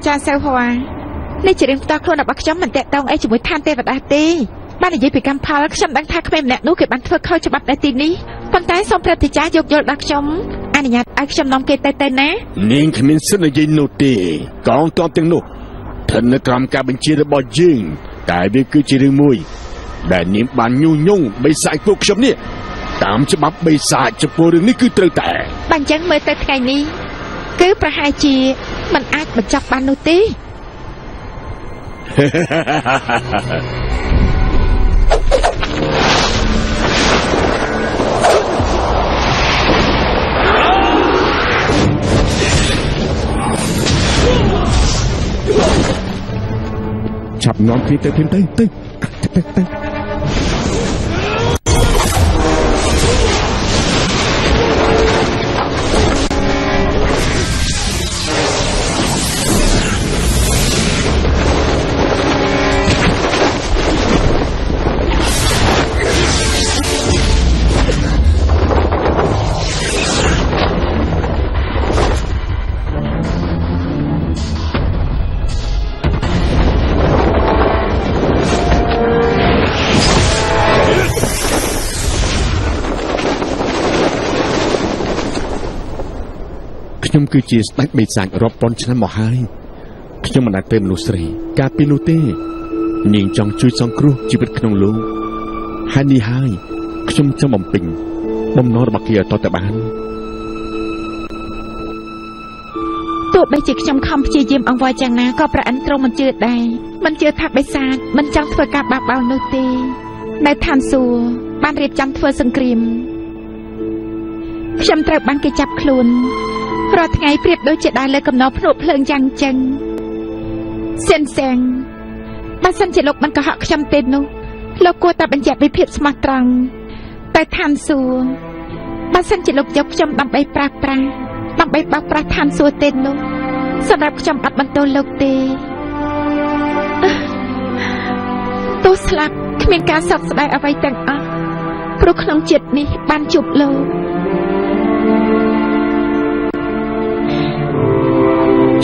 [SPEAKER 5] ចារ្យសៅហួរនេះជារឿងផ្ទាល់ខ្លួនរបស់ខ្ញុំមិនតាក់ទងអីជាមួយឋានទេវតាទេបាននិយាយពីកម្មផលខ្ញុំដឹងថាក្មេងម្នាក់នោះគេបានធ្វើខុសច្បាប់នៅទីនេះប៉ុន្តែសូមព្រឹទ្ធាចារ្យយកយល់ដល់ខ្ញុំអនុញ្ញាតឲ្យខ្ញុំនាំគេទៅណា
[SPEAKER 3] នាងគ្មានសិទ្ធិនិយាយនោះទេកងទ័ពទាំងនោះស្ថិតនៅក្រោមការបញ្ជារបស់យើងតែវាគឺជារឿងមួយដែលនាងបានញុះញង់បិសាចពួកខ្ញុំនេះតាមច្បាប់បិសាចចំពោះរឿងនេះគឺត្រូវតែ
[SPEAKER 5] បើអញ្ចឹងមើលទៅថ្ងៃនេះគឺប្រហែលជាមិនអាចបញ្ចប់បាននោះទេ
[SPEAKER 3] ចាប់នាំគ្នាទៅទៅ ខ្ញុំគឺជាស្ដេចបិសាចរាប់ពាន់ឆ្នាំមកហើយខ្ញុំមិនដែលទៅមនុស្សស្រីកាលពីនោះទេនាងចង់ជួយសង្គ្រោះជីវិតក្នុងលោកហើយនេះហើយខ្ញុំចង់បំពេញបំណងរបស់គេឲ្យតទៅបាន
[SPEAKER 5] ទោះបីជាខ្ញុំខំព្យាយាមអង្វរយ៉ាងណាក៏ប្រអិនទ្រង់មិនជឿដែរមិនជឿថាបិសាចមិនចង់ធ្វើការបាបបោលនោះទេនៅឋានសួគ៌បានរៀបចំធ្វើសង្គ្រាមខ្ញុំត្រូវបានគេចាប់ខ្លួនរាល់ថ្ងៃប្រៀបដូចជាដើរលើកំណោភ្នក់ភ្លើងយ៉ាងចឹងសៀនសែងបើសិនជាលោកមិនកុហកខ្ញុំទេនោះលោកគួរតែបញ្ជាក់ពីភាពស្មោះត្រង់តែឋានសួគ៌បើសិនជាលោកយកខ្ញុំដើម្បីប្រាស្រ័យដើម្បីបោកប្រាស់ឋានសួគ៌ទេនោះសម្រាប់ខ្ញុំអត់បន្ទោសលោកទេទោះស្លាប់គ្មានការសោកស្ដាយអ្វីទាំងអស់ព្រោះក្នុងជាតិនេះបានជួបលោក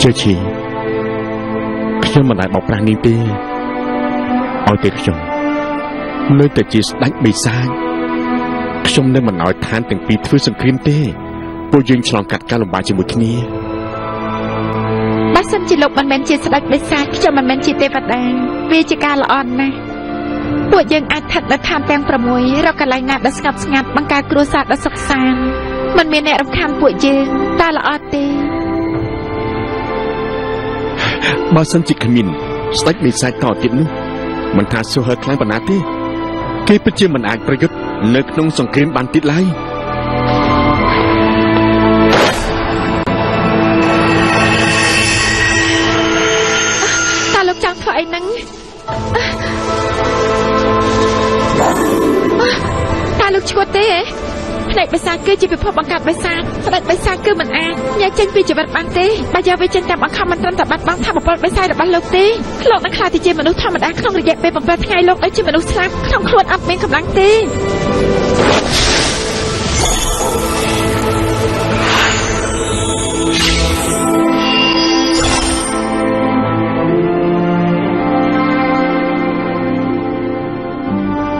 [SPEAKER 3] ជឿឈីខ្ញុំមិនដែលបោកប្រាស់នាងទេឲ្យតែខ្ញុំនៅតែជាស្ដេចបិសាចខ្ញុំនឹងមិនឲ្យឋានទាំងពីរធ្វើសង្គ្រាមទេពួកយើងឆ្លងកាត់ការលំបាកជាមួយគ្នា
[SPEAKER 5] បើសិនជាលោកមិនមែនជាស្ដេចបិសាចខ្ញុំមិនមែនជាទេវតាវាជាការល្អណាស់ពួកយើងអាចស្ថិតនៅឋានទាំង6រកកន្លែងណាដែលស្ងប់ស្ងាត់បង្កើតគ្រួសារដ៏សុខសាន្តមិនមានអ្នករំខានពួកយើងតែល្អទេ
[SPEAKER 3] បើសិនជាគ្មានស្ដេចបិសាចតទៀតនោះមិនថាសូហឺខ្លាំងប៉ុណ្ណាទេគេពិតជាមិនអាចប្រយុទ្ធនៅក្នុងសង្គ្រាមបានទៀតឡើយ
[SPEAKER 5] តើលោកចង់ធ្វើអីហ្នឹងតើលោកឈួតទេផ្នែកបិសាចគឺជាពិភពបង្កើតបិសាចស្ដេចបិសាចគឺមិនអាចញែកចេញពីជីវិតបានទេបើយកវាចេញតាមបង្ខំមិនត្រឹមតែបាត់បង់ថាមពលបិសាចរបស់លោកទេលោកនឹងខ្លាចទៅជាមនុស្សធម្មតាក្នុងរយៈពេល7ថ្ងៃលោកដូចជាមនុស្សស្លាប់ក្នុងខ្លួនអត់មានកម្លាំងទេ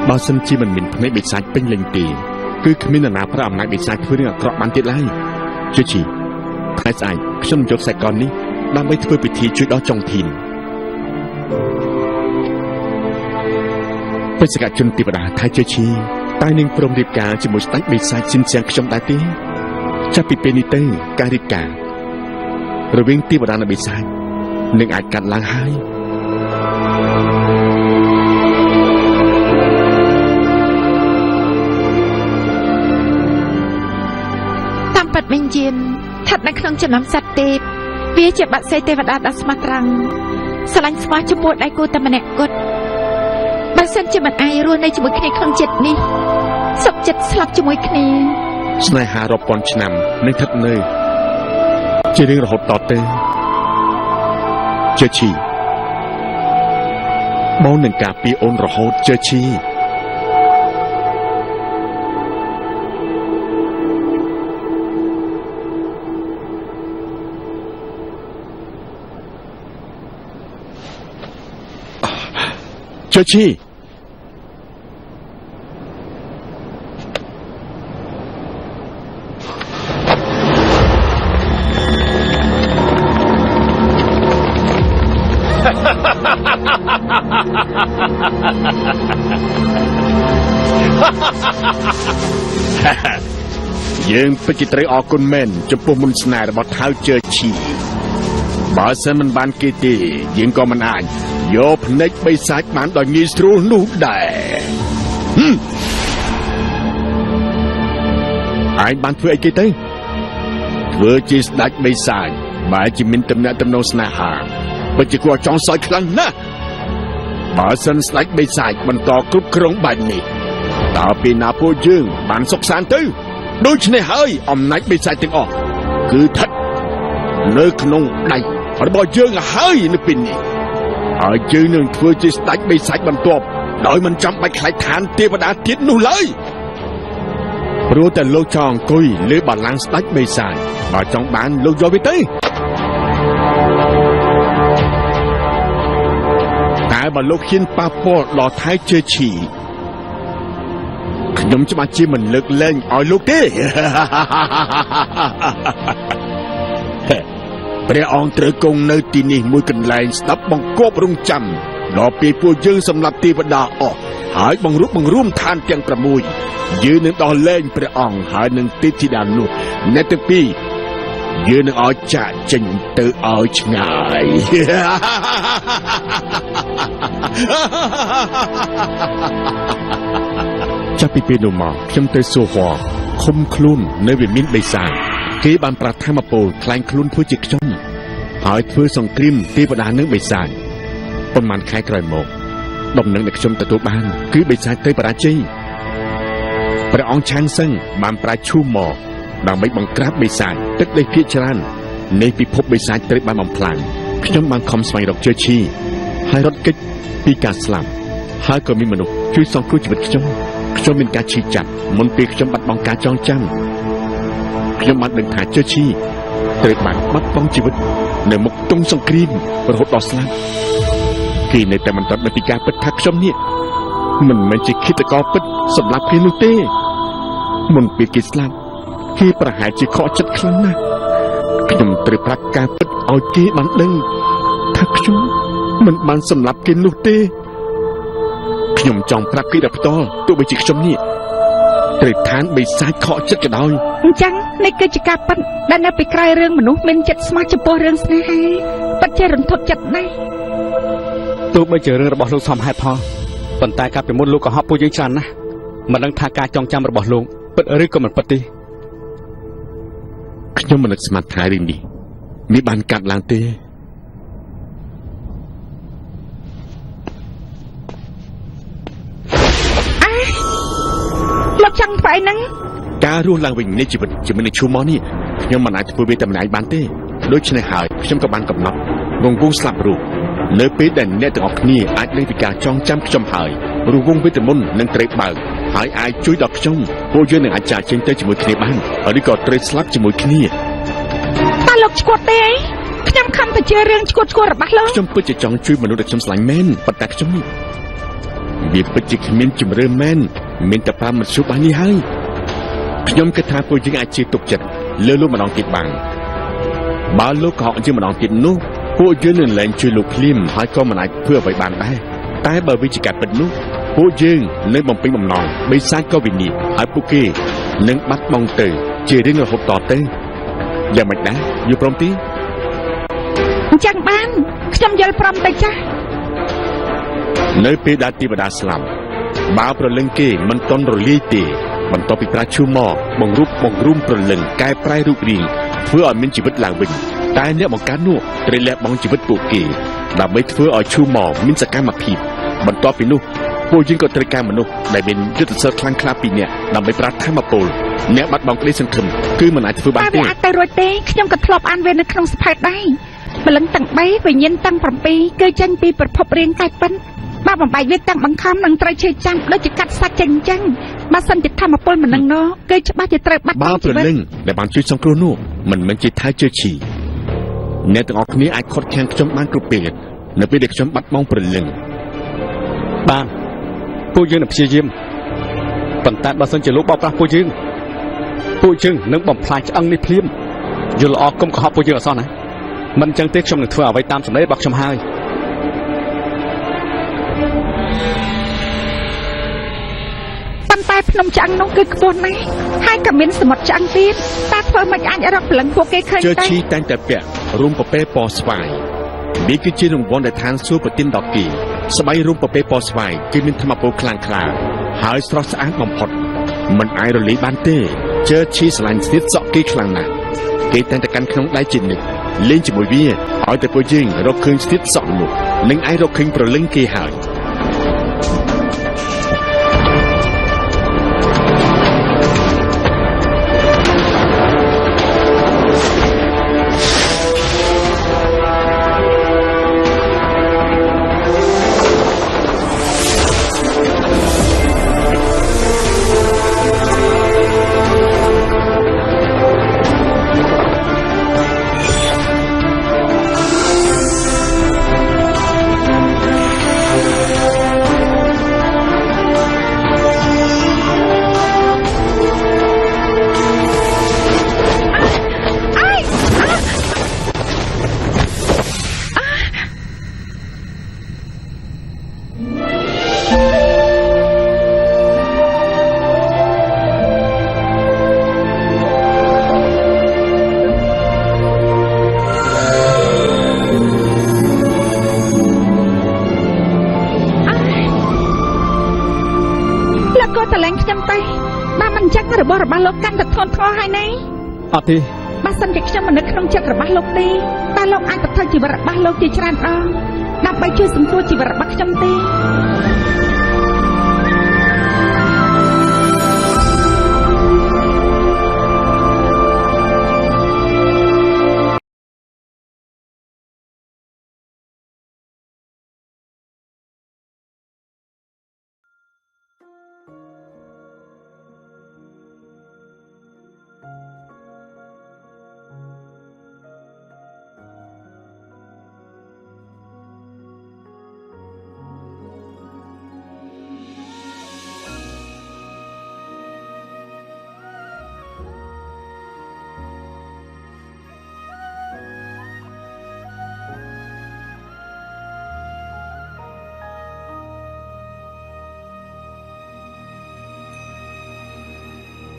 [SPEAKER 3] បើសិនជាមិនមានភ្នែកបិសាចពេញលេញទេគឺគ្មាននរណាប្រើអំណាចបិសាចធ្វើរឿងអាក្រក់បានទៀតឡើយជឿឈីថ្ងៃស្អែកខ្ញុំយកខ្សែកនេះដើម្បីធ្វើពិធីជួយដល់ចុងធីនបេសកជនទេវតាថាជឿឈីតែនឹងព្រមរៀបការជាមួយស្ដេចបិសាចស៊ីនសៀងខ្ញុំដែរទេចាប់ពីពេលនេះទៅការរៀបការរវាងទេវតានិងបិសាចនឹងអាចកាត់ឡើងហើយ
[SPEAKER 5] បាត់វិញយានស្ថិតនៅក្នុងចំណោមសត្វទេពវាជាបាក់សីទេវតាដ៏ស្មោះត្រង់ស្រឡាញ់ស្មោះចំពោះដៃគូតែម្នាក់គត់បើសិនជាមិនអាចរស់នៅជាមួយគ្នាក្នុងចិត្តនេះសុខចិត្តស្លាប់ជាមួយគ្នា
[SPEAKER 3] ស្នេហារាប់ពាន់ឆ្នាំនឹងស្ថិតនៅជារឿងរហូតតទៅជឿឈីបងនឹងការពារអូនរហូតជឿឈី
[SPEAKER 5] ប
[SPEAKER 3] Cho chi Dương phải chỉ tới ở con men cho bố mình snare bảo tháo chơi chi bảo sân mình ban kia thì dương có mình ai vô phết bay sạch bán đòi nghi sưu nụ đẻ ai bán thuê kia tới vừa chỉ đạch bay sạch bà chỉ mình tâm nạ tâm nô snare hà bà chỉ qua trong soi khăn na bảo sân sạch bay sạch mình to cúp krong bàn nị tạo pin nạp vô dương bán sọc sàn tư đôi chân này hơi ông nãy bị sai tiếng ọ cứ thật nơi khung này họ bỏ dương là hơi nó pin này ở chơi nương thưa chỉ đánh bị sai bằng tôm đội mình trong bạch khai thán tiêu và đã tiết nụ lời rồiแต่โลจองคุยหรือบาลานซ์đánh bị sai mà trong bán lâu do biết tớiแต่บาลูกขินป้าพ่อหล่อท้ายเจอฉี่ขนมจะมาจีมันเลิกเล่นเอาลูกดิพระองค์ตรัสกงในที่นี้มวยกันแรงสับบังกบรุ่งจำรอปีปูยืนสำหรับตีบดาออกหายบังรุกบังรุ่มทานเตียงประมุยยืนหนึ่งตอนเล่นพระองค์หายหนึ่งติดที่ดานนุในตะปียืนหนึ่งเอาจ่าจิงเตอเอาชงายจะไปเป็นหมอเพียงแต่โซฮอคมคลุนในเวมินใบสานที่บานปราธรรมโปคลายคลุนผู้จิกจมหายเพื่อส่งกริมที่ประดาเนื้อใบสานประมาณคล้ายกระหมกดมหนังเด็กชมแต่ตัวบ้านคือใบสานเตยประดาจีพระองค์ช้างซึ่งบานปราชูหมอกดังใบบังกราบใบสานตึกได้พิจารณาในปีพบใบสานเตยบานบำพลังขยมบางคำสมัยดอกเจอชีให้รถกิจปีกาสลัมให้ก็มีมนุษย์ช่วยส่องครูจิตขยมขยมเป็นการชี้จับมนปีขยมบัดบองการจองจำขยมบัดดึงหาเจอชีเตยบานบัดบองชีวิตในมุกตรงส่งกรีมประหดดอสลัมกีในแต่มันตัดในปีกาเปิดทักขยมเนี่ยมันจะคิดตะกอปิดสำหรับเพนุเต้มนปีกิสลามที่ประหารจีขอจัดครั้งนะขยมเตยพระกาปิดเอาเกบันดึงทักขยมมันบันสำหรับกินนุเต้ขยมจองพระกิดับตอตัวใบจิกชมนี่เตยทานใบสายขอจัดกระดอย
[SPEAKER 1] จังในกิจการปันดันเอาไปไกลเรื่องมนุษย์เป็นจัดสมาชิกปอเรื่องสนาปัจเจริญทดจัดใน
[SPEAKER 2] ตัวไม่เจอเรื่องระบบลูกทำให้พอปันตายกลายเป็นมดลูกกับฮอปปูยิงจันนะมันดังทาการจองจำระบบลูกเปิดอะไรก็มันปฏิ
[SPEAKER 3] ขยมมันสมาร์ทไทยดีมีบานกัดลางเต้
[SPEAKER 1] เราจังไปนั่ง
[SPEAKER 3] การรู้ลางวิ่งในจีบจะมันในชูมอนี่ขยมมันอาจจะพูดไปตำแหน่งบานเต้โดยชนหายขยมกับบานกับน็อตวงกุ้งสลับรูเนื้อเป็ดแดนเนี่ยต่างออกนี่อาจได้พิการจองจำขยมหายรูวงเวทมนต์นั่งเตะบ่าหายอายช่วยดอกชมโบเยนหนึ่งอาจจะเชิงเตะจมูกขี้บ้านอันนี้ก็เตะสลับจมูกขี้
[SPEAKER 1] ตลกชกวดเต้ขยมคำไปเจอเรื่องชกวดระบาดเลย
[SPEAKER 3] ขยมเพื่อจะจองช่วยมนุษย์ชมสลายแม่นปัตตาขยมนี่เบียบเพื่อจะขมิ้นจุ่มเริ่มแม่นมินตะปามันชุบอันนี้ให้ขยมกระทาปูยิงอาชีตกจัดเลื่อนลูกมันลองติดบังบาลูกเขาจึงมันลองติดนู้ผู้ยืนหนึ่งแรงช่วยลูกคลิมให้ก็มันอาจเพื่อไปบานได้แต่เบอร์วิจิการเป็นนู้ผู้ยืนในบ่มเป็นบ่มนองไม่สร้างก็วินีไอ้ปุ๊กกี้นึ่งบัดมองตื่นเจอเรื่องหกต่อเต้อย่ามันได้อยู่พร้อมตี
[SPEAKER 1] จังบ้านขยมยัลพร้อมไปจ้า
[SPEAKER 3] ในปีดาติบดาสลัมบาประลึงเกมันต้นรลีตีมันต่อปีพระชูมอมองรูปมองรุ่มประลึงกายปลายรูปรีเพื่อมินชีวิตหลังบินตายเนี่ยมองการนู่เตรเลบมองชีวิตปุกเกดับไม่เพื่อชูมอมินสกายมาผีมันต่อปีนู่ผู้ยิงก็ตรีการมนุษย์ได้เป็นยุทธศาสตร์ครั้งคราปีเนี่ยนำไปปราท่ามาโปลเนี่ยบัดบองกรีสังคมคือมันอาจจะฟื้นบ้านเต้
[SPEAKER 1] แต่รวยเต้ขยมกระทบอันเวในครองสะพายได้บลังตั้งใบไปเย็นตั้งปรำปีเกยจังปีประพบเรียงกายปั้นบ้าบำไปเวตั้งบังคับนังไตรเชยจังแล้วจะกัดสักจังมาสันติธรรมปนมันนังเนาะเกยจะบ้าจะไตรบัด
[SPEAKER 3] บ้าเปลืองแต่บางจุดสองครูนู่มันจิตท้ายเจอฉีเนี่ยแต่ออกนี้ไอ้คดแข่งชมบ้านกรุเปียดเนี่ยไปเด็กชมบัดมองเปลือง
[SPEAKER 2] បានពួកយើងនឹងព្យាយាមប៉ុន្តែបើសិនជាលោកបោកប្រាស់ពួកយើងនឹងបំផ្លាញឆ្អឹងនេះភ្លាមយល់ល្អកុំកុហកពួកយើងអសោះណាមិនអញ្ចឹងទេខ្ញុំនឹងធ្វើអ្វីតាមសម្ដីរបស់ខ្ញុំហើយ
[SPEAKER 1] ប៉ុន្តែភ្នំឆ្អឹងនោះគឺខ្ពស់ណាស់ហើយក៏មានសមុទ្រឆ្អឹងទៀតតែធ្វើមិនអាចរកព្រលឹងពួកគេឃើញ
[SPEAKER 3] ជើ
[SPEAKER 1] ទេ
[SPEAKER 3] ឈីតែងតែពាក់រុំពពែពណ៌ស្វាយវាគឺជារង្វាន់ដែលឋានសួគ៌ប្រទានដល់គេស្បៃរុំពពែពណ៌ស្វាយគឺមានធម៌ពលខ្លាំងក្លាហើយស្រស់ស្អាតបំផុតមិនអាចរលាយបានទេជើឈីស្រឡាញ់ស្នៀតសក់គេខ្លាំងណាស់គេតែងតែកាន់ក្នុងដៃជានិច្ចលេងជាមួយវាឲ្យតែពួកយើងរកឃើញស្នៀតសក់នោះនឹងអាចរកឃើញប្រលឹងគេហើយ
[SPEAKER 1] របស់លោកកាន់តែធ្ងន់ធ្ងរហើយណា
[SPEAKER 2] អត់ទេ
[SPEAKER 1] បើសិនជាខ្ញុំមិននៅក្នុងចិត្តរបស់លោកទេតើលោកអាចបន្ថយជីវិតរបស់លោកជាច្រើនដងដើម្បីជួយសង្គ្រោះជីវិតរបស់ខ្ញុំទេ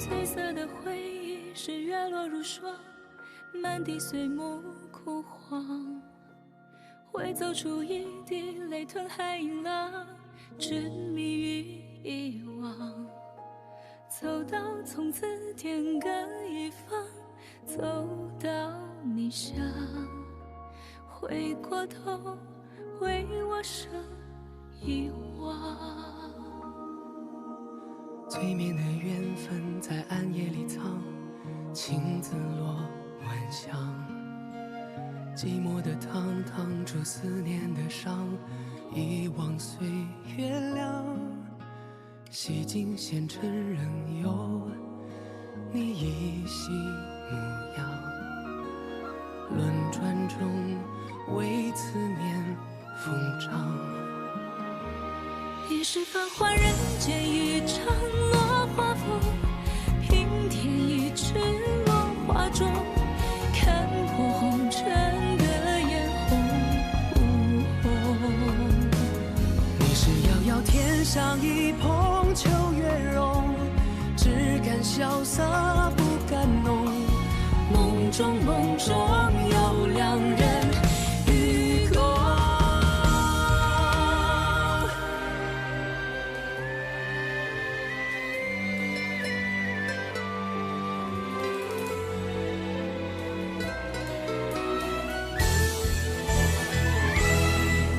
[SPEAKER 6] 翠色的回忆是月落如霜，满地碎木枯黄，会走出一滴泪吞海银浪，执迷于遗忘。走到从此天各一方，走到你乡，回过头为我生遗忘。
[SPEAKER 7] 催眠的缘分在暗夜里藏，青子落晚香，寂寞的汤烫出思念的伤，遗忘岁月凉，洗尽纤尘仍有你依稀模样，轮转中为思念疯长。
[SPEAKER 6] 一世繁华人间一场落花风，平添一池落花中，看破红尘的眼红。
[SPEAKER 7] 你是遥遥天上一捧秋月容，只敢潇洒不敢浓。
[SPEAKER 6] 梦中有两人与共。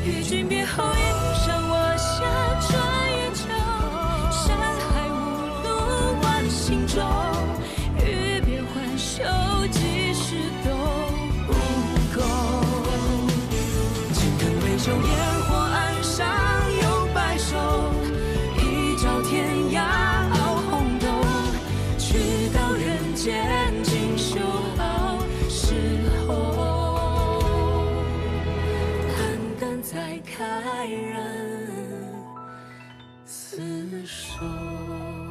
[SPEAKER 6] 与君别后一生我下穿越秋，山海无路万心中，欲别还休几时都不够。
[SPEAKER 7] 青藤微秀烟火岸上有白首，一朝天涯熬红豆，
[SPEAKER 6] 去到人间尽修好时候，肝肝再开人
[SPEAKER 7] 厮守。